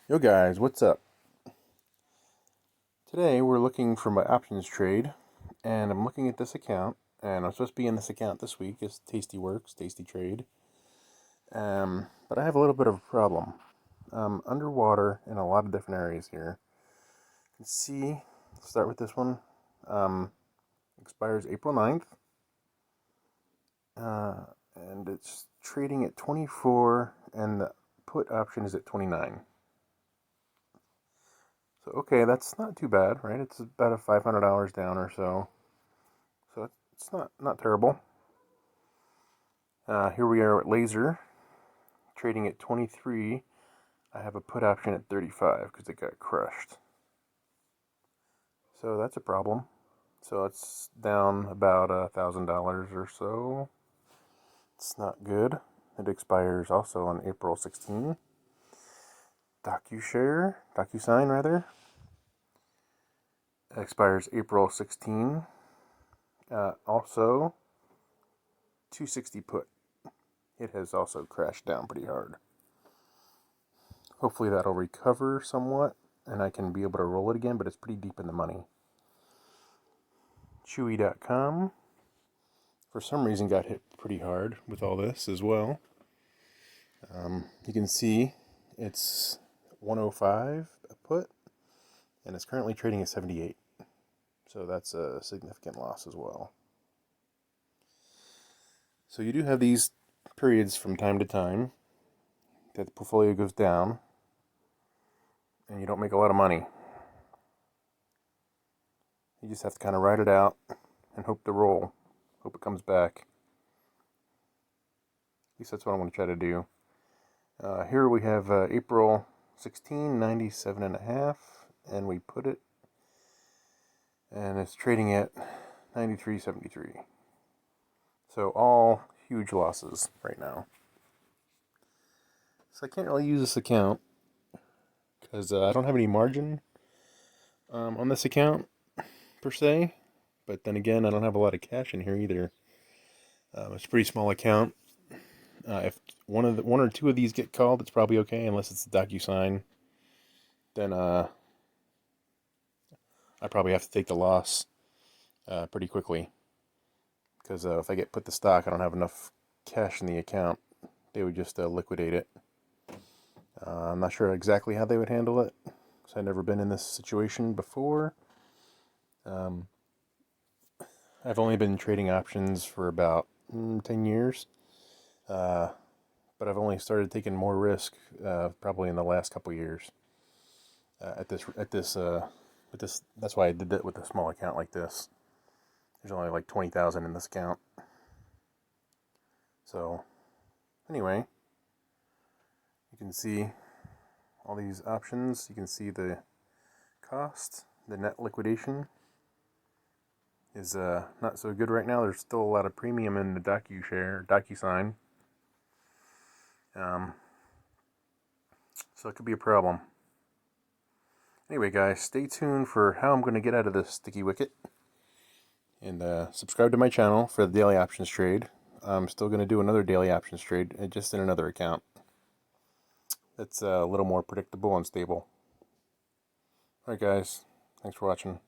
Yo guys, what's up? Today we're looking for my options trade, and I'm looking at this account, and I'm supposed to be in this account this week. It's Tastytrade. But I have a little bit of a problem. Underwater in a lot of different areas here. You can see, let's start with this one. Um, Expires April 9th, uh, and it's trading at 24, and the put option is at 29. So okay, that's not too bad, right? It's about a $500 down or so. So it's not terrible. Here we are at Laser, trading at 23. I have a put option at 35 because it got crushed. So that's a problem. So it's down about $1,000 or so. It's not good. It expires also on April 16. DocuSign rather, expires April 16. Also, 260 put. It has also crashed down pretty hard. Hopefully that'll recover somewhat and I can be able to roll it again, but it's pretty deep in the money. Chewy.com, for some reason, got hit pretty hard with all this as well. You can see it's 105 a put, and it's currently trading at 78. So that's a significant loss as well. So you do have these periods from time to time that the portfolio goes down and you don't make a lot of money. You just have to kind of ride it out and hope to roll. Hope it comes back. At least that's what I'm going to try to do. Here we have April 16, 97.5, and we put it, and it's trading at 93.73. So all huge losses right now. So I can't really use this account because I don't have any margin on this account per se. But then again, I don't have a lot of cash in here either. It's a pretty small account. If one or two of these get called, it's probably okay, unless it's a DocuSign. Then I probably have to take the loss pretty quickly, because if I get put the stock, I don't have enough cash in the account. They would just liquidate it. I'm not sure exactly how they would handle it, because I've never been in this situation before. I've only been trading options for about 10 years. But I've only started taking more risk probably in the last couple years. That's why I did that with a small account like this. There's only like 20,000 in this account. So anyway, you can see all these options. You can see the cost, the net liquidation is not so good right now. There's still a lot of premium in the DocuSign. So it could be a problem. Anyway, guys, stay tuned for how I'm going to get out of this sticky wicket. And subscribe to my channel for the daily options trade. I'm still going to do another daily options trade, just in another account. That's a little more predictable and stable. Alright, guys. Thanks for watching.